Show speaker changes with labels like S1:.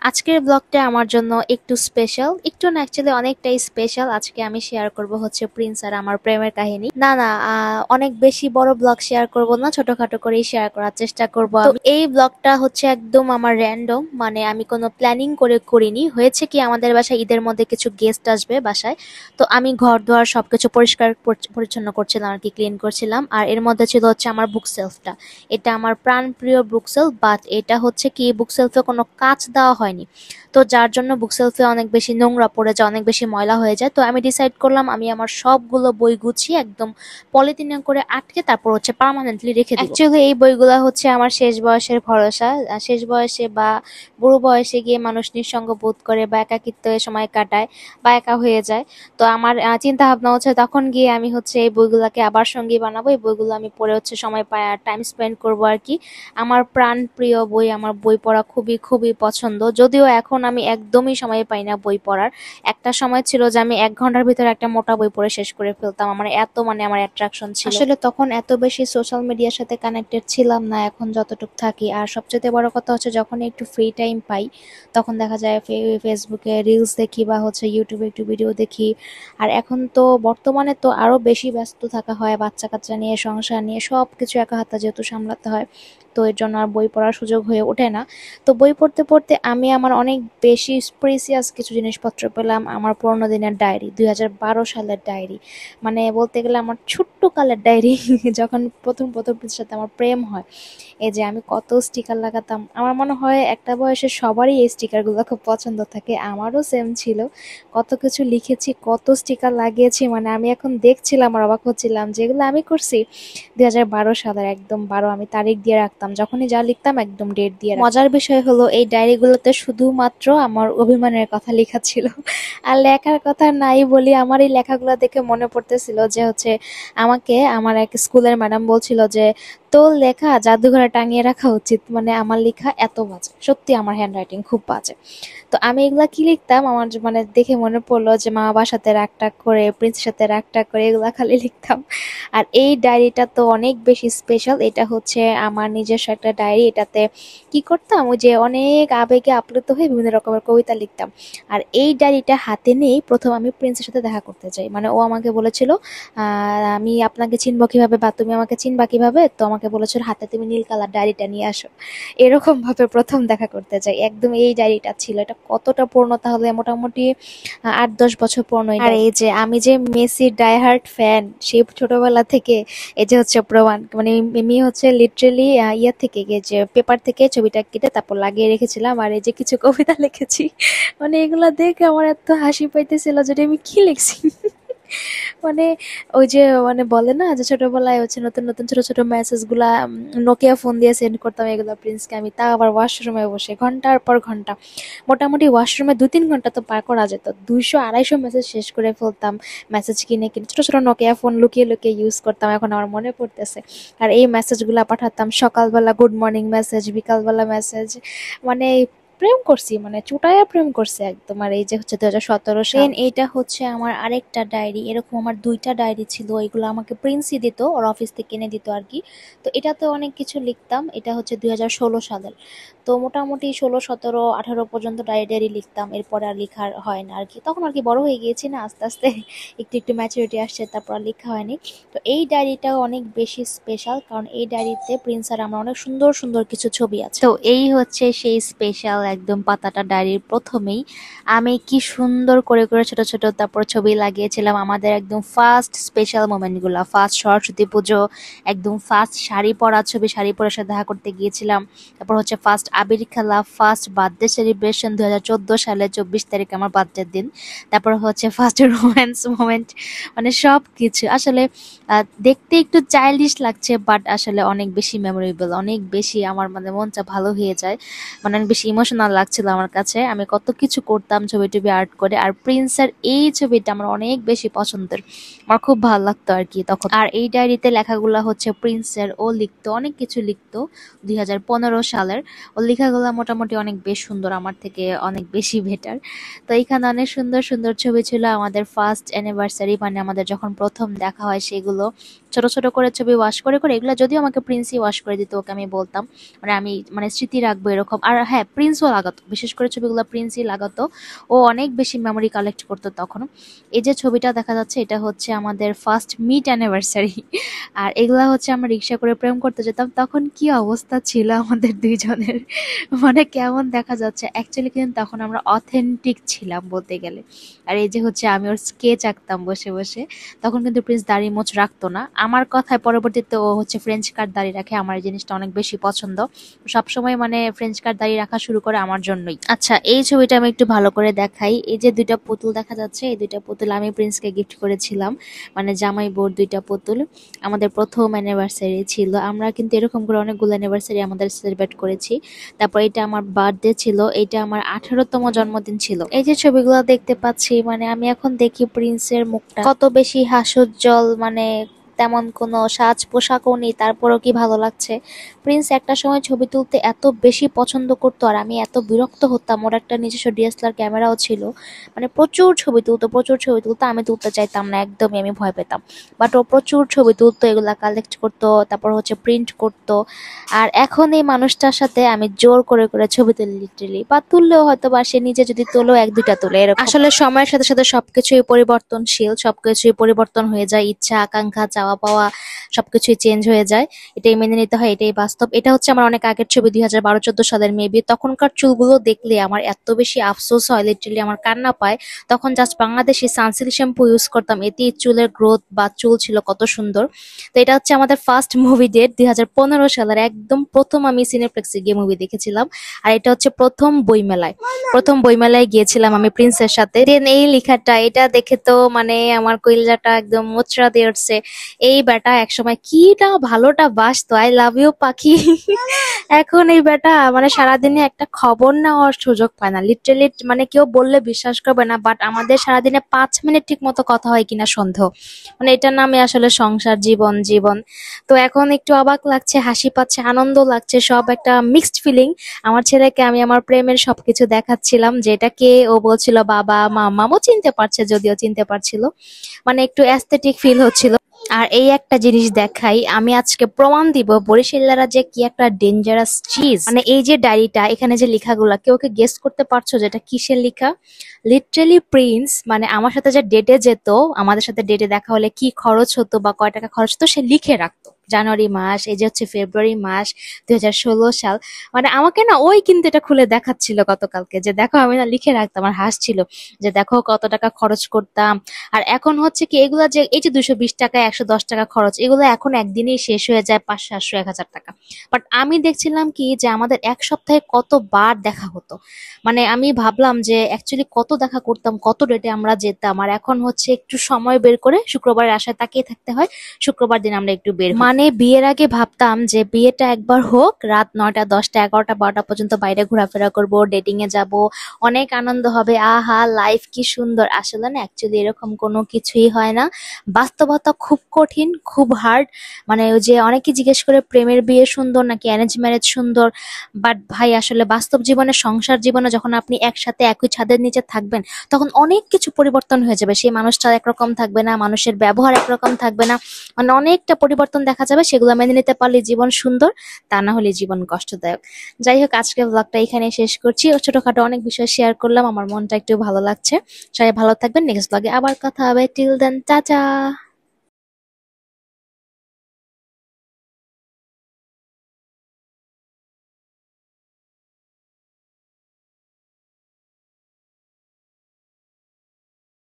S1: আজকের ব্লগটা আমার জন্য একটু স্পেশাল, একটু না অ্যাকচুয়ালি অনেকটাই স্পেশাল। আজকে আমি শেয়ার করব হচ্ছে প্রিন্স আর আমার প্রেমের কাহিনী। না না, অনেক বেশি বড় ব্লগ শেয়ার করব না, ছোটখাটো করেই শেয়ার করার চেষ্টা করব। তো এই ব্লগটা হচ্ছে একদম আমার র্যান্ডম, মানে আমি কোনো প্ল্যানিং করে করিনি। হয়েছে কি, আমাদের বাসায় ঈদের মধ্যে কিছু গেস্ট আসবে বাসায়। তো আমি ঘর দুয়ার সবকিছু পরিষ্কার পরিচ্ছন্ন করছিলাম আর কি, ক্লিন করছিলাম। আর এর মধ্যে ছিল হচ্ছে আমার বুক সেলফটা। এটা আমার প্রাণ প্রিয় বুক সেলফ, বাট এটা হচ্ছে কি, বুক সেলফে কোনো কাঁচ দেওয়া হয়নি। তো যার জন্য বুক সেলফে অনেক বেশি নোংরা পড়ে যায়, অনেক বেশি ময়লা হয়ে যায়। তো আমি ডিসাইড করলাম আমি আমার সবগুলো বই গুছিয়ে একদম পলিথিনে করে আটকে তারপর হচ্ছে পার্মানেন্টলি রেখে দিব। অ্যাকচুয়ালি এই বইগুলা হচ্ছে আমার শেষ বয়সের ভরসা। শেষ বয়সে বা বুড়ো বয়সে গিয়ে মানুষ নিঃসঙ্গ বোধ করে বা একাকিত্বে সময় কাটায় বা একা হয়ে যায়। তো আমার চিন্তা ভাবনা হচ্ছে তখন গিয়ে আমি হচ্ছে এই বইগুলাকে আবার সঙ্গী বানাবো। এই বইগুলো আমি পড়ে হচ্ছে সময় পাই আর টাইম স্পেন্ড করবো আর কি। আমার প্রাণ প্রিয় বই, আমার বই পড়া খুবই খুবই পছন্দ। যদিও এখন আমি একদমই সময় পাই না বই পড়ার। একটা সময় ছিল যে আমি 1 ঘন্টার ভিতরে একটা মোটা বই পড়ে শেষ করে ফেলতাম। আমার এত মানে আমার অ্যাট্রাকশন ছিল। আসলে তখন এত বেশি সোশ্যাল মিডিয়ার সাথে কানেক্টেড ছিলাম না, এখন যতটুকু থাকি। আর সবচেয়ে বড় কথা হচ্ছে যখন একটু ফ্রি টাইম পাই তখন দেখা যায় ফেসবুকে রিলস দেখি বা হচ্ছে ইউটিউবে একটু ভিডিও দেখি। আর এখন তো বর্তমানে তো আরো বেশি ব্যস্ত থাকা হয়, বাচ্চা কাচ্চা নিয়ে, সংসার নিয়ে, সবকিছু একা হাতে যেহেতু সামলাতে হয়। তো এর জন্য আর বই পড়ার সুযোগ হয়ে ওঠে না। তো বই পড়তে পড়তে আমি আমার অনেক বেশি প্রিসিয়াস কিছু জিনিসপত্র পেলাম। আমার পুরোনো দিনের ডায়েরি, 2012 সালের ডায়েরি, মানে বলতে গেলে আমার ছোট্ট কালের ডায়েরি। যখন প্রথম প্রথম সাথে আমার প্রেম হয়, এই যে আমি কত স্টিকার লাগাতাম। আমার মনে হয় একটা বয়সে সবারই এই স্টিকারগুলো খুব পছন্দ থাকে, আমারও সেম ছিল। কত কিছু লিখেছি, কত স্টিকার লাগিয়েছি, মানে আমি এখন দেখছিলাম আর অবাক হচ্ছিলাম যেগুলো আমি করছি। 2012 সালের একদম 12 আমি তারিখ দিয়ে রাখতাম, যখনই যা লিখতাম একদম ডেট দিয়ে রাখতাম। মজার বিষয় হলো এই ডায়েরিগুলোতে শুধুমাত্র আমার অভিমানের কথা লেখা ছিল, আর লেখার কথা নাই বলি। আমার এই লেখাগুলো দেখে মনে পড়তেছিল যে হচ্ছে আমাকে আমার এক স্কুলের ম্যাডাম বলছিল যে তোর লেখা জাদুঘরে টাঙিয়ে রাখা উচিত। মানে আমার লেখা এত বাজে, সত্যি আমার হ্যান্ড রাইটিং খুব বাজে। তো আমি এগুলা কি লিখতাম, আমার মানে দেখে মনে পড়লো যে মা বাবার সাথে রাগ টাগ করে, প্রিন্সের সাথে রাগ টাগ করে এগুলা খালি লিখতাম। আর এই ডায়েরিটা তো অনেক বেশি স্পেশাল। এটা হচ্ছে আমার নিজস্ব একটা ডায়েরি। এটাতে কি করতাম, ওই যে অনেক আবেগে আপ্লুত হয়ে বিভিন্ন রকমের কবিতা লিখতাম। আর এই ডায়েরিটা হাতে নিয়েই প্রথম আমি প্রিন্সের সাথে দেখা করতে যাই। মানে ও আমাকে বলেছিল আমি আপনাকে চিনবো কিভাবে বা তুমি আমাকে চিনবা কিভাবে, তো আমাকে বলেছিল হাতে তুমি নীল কালার ডায়েরিটা নিয়ে আসো। এরকম ভাবে প্রথম দেখা করতে যাই, একদম এই ডায়েরিটা ছিল। এটা কতটা পুরনো তাহলে, মোটামুটি 8-10 বছর পুরনো। আর এই যে আমি যে মেসির ডাইহার্ট ফ্যান সেই ছোটবেলা থেকে, এই যে হচ্ছে প্রমাণ। মানে আমি হচ্ছে লিটারেলি ইয়া থেকে গিয়ে যে পেপার থেকে ছবিটা কেটে তারপর লাগিয়ে রেখেছিলাম। আর এই যে কিছু কবিতা লিখেছি, মানে এগুলা দেখে আমার এত হাসি পাইতেছিল যে আমি কি লিখছি। মানে ওই যে মানে বলে না যে ছোটবেলায় হচ্ছে নতুন নতুন ছোট ছোট মেসেজ গুলা নোকিয়া ফোন দিয়ে সেন্ড করতাম এগুলা প্রিন্সকে আমি, তা আবার ওয়াশরুমে বসে ঘন্টার পর ঘন্টা। মোটামুটি ওয়াশরুমে 2-3 ঘন্টা তো পার করা যেত, 200-250 মেসেজ শেষ করে ফেলতাম। মেসেজ কিনে কিনে ছোট ছোট নোকিয়া ফোন লুকিয়ে লুকিয়ে ইউজ করতাম, এখন আমার মনে পড়তেছে। আর এই মেসেজগুলা পাঠাতাম সকালবেলা গুড মর্নিং মেসেজ, বিকালবেলা মেসেজ। মানে প্রেম করছি, মানে চুটায়া প্রেম করছে একদম। আর এই যে হচ্ছে 2017 সাল। এইটা হচ্ছে আমার আরেকটা ডায়েরি। এরকম আমার 2টা ডায়েরি ছিল, এগুলো আমাকে প্রিন্সই দিত, ওর অফিস থেকে এনে দিত আর কি। তো এটাতে অনেক কিছু লিখতাম। এটা হচ্ছে 2016 সালের। তো মোটামুটি 16, 17, 18 পর্যন্ত ডায়েরি লিখতাম, এরপরে আর লেখার হয় না আর কি। তখন আর কি বড় হয়ে গিয়েছি না, আস্তে আস্তে একটু একটু ম্যাচুরিটি আসছে, তারপর আর লেখা হয়নি। তো এই ডায়েরিটাও অনেক বেশি স্পেশাল, কারণ এই ডায়েরিতে প্রিন্স আর আমার অনেক সুন্দর সুন্দর কিছু ছবি আছে। তো এই হচ্ছে সেই স্পেশাল একদম পাতাটা ডায়েরির প্রথমেই। আমি কি সুন্দর করে করে ছোট ছোট তারপর ছবি লাগিয়েছিলাম আমাদের একদম ফার্স্ট স্পেশাল মোমেন্ট গুলা। ফার্স্ট সরস্বতী পুজো, একদম ফার্স্ট শাড়ি পরা ছবি, শাড়ি পরে সাথে দেখা করতে গিয়েছিলাম। তারপর হচ্ছে ফার্স্ট আবির খেলা, ফার্স্ট বার্থডে সেলিব্রেশন 2014 সালে 24 তারিখ আমার বার্থডের দিন। তারপর হচ্ছে ফার্স্ট রোম্যান্স মোমেন্ট, মানে সব কিছু আসলে দেখতে একটু চাইল্ডিশ লাগছে, বাট আসলে অনেক বেশি মেমোরেবল, অনেক বেশি আমার মানে মনটা ভালো হয়ে যায়। মানে অনেক বেশি ইমোশনাল লাগছিল আমার কাছে। আমি কত কিছু করতাম ছবি টবি আর্ট করে। আর প্রিন্সের এই ছবিটা আমার অনেক বেশি পছন্দের, আমার খুব ভালো লাগতো আর কি তখন। আর এই ডায়েরিতে লেখাগুলা হচ্ছে প্রিন্সের, ও লিখতো অনেক কিছু লিখতো 2015 সালের। ওর লেখাগুলা মোটামুটি অনেক বেশ সুন্দর, আমার থেকে অনেক বেশি বেটার। তো এখানে অনেক সুন্দর সুন্দর ছবি ছিল আমাদের ফার্স্ট অ্যানিভার্সারি, মানে আমাদের যখন প্রথম দেখা হয় সেগুলো ছোট ছোট করে ছবি ওয়াশ করে করে। এগুলো যদিও আমাকে প্রিন্সই ওয়াশ করে দিত, ওকে আমি বলতাম মানে আমি মানে স্মৃতি রাখবো এরকম। আর হ্যাঁ, প্রিন্স লাগাতো, বিশেষ করে ছবিগুলো প্রিন্সই লাগাতো। ও অনেক বেশি মেমোরি কালেক্ট করতো তখন। এই যে ছবিটা দেখা যাচ্ছে এটা হচ্ছে আমাদের ফার্স্ট মিট অ্যানিভার্সারি। আর এগুলা হচ্ছে আমরা রিক্সা করে প্রেম করতে যেতাম, তখন কি অবস্থা ছিল আমাদের দুইজনের, মানে কেমন দেখা যাচ্ছে অ্যাকচুয়ালি, কিন্তু তখন আমরা অথেন্টিক ছিলাম বলতে গেলে। আর এই যে হচ্ছে আমি ওর স্কেচ আঁকতাম বসে বসে। তখন কিন্তু প্রিন্স দাড়ি মোছ রাখতো না, আমার কথায় পরবর্তীতে ও হচ্ছে ফ্রেঞ্চ কাট দাড়ি রাখে। আমার এই জিনিসটা অনেক বেশি পছন্দ, সবসময় মানে ফ্রেঞ্চ কাট দাড়ি রাখা শুরু করে আমার জন্যই। আচ্ছা, এই ছবিটা আমি একটু ভালো করে দেখাই। এই যে দুইটা পুতুল দেখা যাচ্ছে, এই দুইটা পুতুল আমি প্রিন্সকে গিফট করেছিলাম, মানে জামাই বোর দুইটা পুতুল। আমাদের প্রথম অ্যানিভার্সারি ছিল, আমরা কিন্তু এরকম করে অনেকগুলো অ্যানিভার্সারি আমাদের সেলিব্রেট করেছি। তারপর এটা আমার বার্থডে ছিল, এটা আমার 18তম জন্মদিন ছিল। এই যে ছবিগুলো দেখতে পাচ্ছি, মানে আমি এখন দেখি প্রিন্সের মুখটা কত বেশি হাস্যোজ্জ্বল, মানে তেমন কোনো সাজ পোশাকও নেই, তারপরও কি ভালো লাগছে। প্রিন্স একটা সময় ছবি তুলতে এত বেশি পছন্দ করতো, আর আমি এত বিরক্ত হতাম। ওর একটা নিজস্ব ডিএসএলআর ক্যামেরাও ছিল, মানে প্রচুর ছবি তুলতো, প্রচুর ছবি তুলতো। আমি তুলতে চাইতাম না একদমই, আমি ভয় পেতাম। বাট ও প্রচুর ছবি তুলতো, এগুলা কালেক্ট করতো, তারপর হচ্ছে প্রিন্ট করতো। আর এখন এই মানুষটার সাথে আমি জোর করে করে ছবি তুলি লিটারেলি, বা তুললেও হয়তো বা সে নিজে যদি তোলো এক দুইটা তুলে এরকম। আসলে সময়ের সাথে সাথে সবকিছুই পরিবর্তনশীল, সবকিছুই পরিবর্তন হয়ে যায়, ইচ্ছা আকাঙ্ক্ষা চাওয়া পাওয়া সবকিছুই চেঞ্জ হয়ে যায়। এটাই মেনে নিতে হয়, এটাই বাস্তব। এটা হচ্ছে আমার অনেক আগের ছবি, 2012-14 সালের মেবি। তখনকার চুলগুলো দেখলে আমার এত বেশি আফসোস হয়, লিটারেলি আমার কান্না পায়। তখন just Bangladeshi Sunsilk shampoo use করতাম, এতেই চুলের গ্রোথ বা চুল ছিল কত সুন্দর। তো এটা হচ্ছে আমাদের ফার্স্ট মুভি ডেট, 2015 সালের একদম প্রথম আমি সিনেপ্লেক্সে গিয়ে মুভি দেখেছিলাম। আর এটা হচ্ছে প্রথম বইমেলায় গিয়েছিলাম আমি প্রিন্সের সাথে। দেন এই লেখাটা, এটা দেখে তো মানে আমার কলিজাটা একদম মোচড়া দিয়ে উঠছে। এই বেটা একসময় কিটা ভালোটা বাসতো, আই লাভ ইউ পাখি। এখন এই বেটা মানে সারাদিনে একটা খবর নেওয়ার সুযোগ পায় না লিটারেলি, মানে কেউ বললে বিশ্বাস করবে না, বাট আমাদের সারাদিনে 5 মিনিট ঠিক মতো কথা হয় কিনা সন্দেহ। মানে এটার নামে আসলে সংসার, জীবন জীবন। তো এখন একটু অবাক লাগছে, হাসি পাচ্ছে, আনন্দ লাগছে, সব একটা মিক্সড ফিলিং। আমার ছেলেকে আমি আমার প্রেমের সবকিছু দেখাচ্ছিলাম, যেটাকে ও বলছিল বাবা মা, মামও চিনতে পারছে, যদিও চিনতে পারছিল, মানে একটু অ্যাস্থেটিক ফিল হচ্ছিল। আর এই একটা জিনিস দেখাই, আমি আজকে প্রমাণ দিব বরিশাল্লারা যে কি একটা ডেঞ্জারাস চিজ। মানে এই যে ডায়েরিটা, এখানে যে লেখাগুলা, কেউ কে গেস করতে পারছো যেটা কিসের লেখা? লিটারেলি প্রিন্স মানে আমার সাথে যে ডেটে যেত, আমাদের সাথে ডেটে দেখা হলে কি খরচ হতো বা কয় টাকা খরচ হতো সে লিখে রাখতো। জানুয়ারি মাস, এই যে হচ্ছে ফেব্রুয়ারি মাস, 2016 সাল। মানে আমাকে না ওই কিন্তু এটা খুলে দেখাচ্ছিল গতকালকে, যে দেখো আমি না লিখে রাখতাম, আর হাসছিল যে দেখো কত টাকা খরচ করতাম। আর এখন হচ্ছে কি, এগুলা যে এই যে 220 টাকা 110 টাকা খরচ, এগুলো এখন একদিনেই শেষ হয়ে যায়, 500 800 1000 টাকা। বাট আমি দেখছিলাম কি যে আমাদের এক সপ্তাহে কতবার দেখা হতো। মানে আমি ভাবলাম যে অ্যাকচুয়ালি কত দেখা করতাম, কত ডেটে আমরা যেতাম। আর এখন হচ্ছে একটু সময় বের করে শুক্রবারের আশায় তাকিয়ে থাকতে হয়, শুক্রবার দিন আমরা একটু বের হই। মানে বিয়ের আগে ভাবতাম যে বিয়েটা একবার হোক, রাত 9টা 10টা 11টা 12টা পর্যন্ত বাইরে ঘোরাফেরা করব, ডেটিং এ যাব, অনেক আনন্দ হবে, আহা লাইফ কি সুন্দর। আসলে না অ্যাকচুয়ালি এরকম কোনো কিছুই হয় না, বাস্তবতা খুব কঠিন, খুব হার্ড। মানে ওই যে অনেকে জিজ্ঞেস করে প্রেমের বিয়ে সুন্দর নাকি অ্যারেঞ্জ ম্যারেজ সুন্দর, বাট ভাই আসলে বাস্তব জীবনে, সংসার জীবনে যখন আপনি একসাথে একই ছাদের নিচে থাকবেন, তখন অনেক কিছু পরিবর্তন হয়ে যাবে। সেই মানুষটা একরকম থাকবে না, মানুষের ব্যবহার একরকম থাকবে না, মানে অনেকটা পরিবর্তন দেখা যাবে। সেগুলো মেনে নিতে পারলে জীবন সুন্দর, তা না হলে জীবন কষ্টদায়ক। যাই হোক, আজকের ব্লগটা এখানে শেষ করছি। ছোটখাটো অনেক বিষয় শেয়ার করলাম, আমার মনটা একটু ভালো লাগছে। সবাই ভালো থাকবেন, নেক্সট ব্লগে আবার কথা হবে। Till then, tata.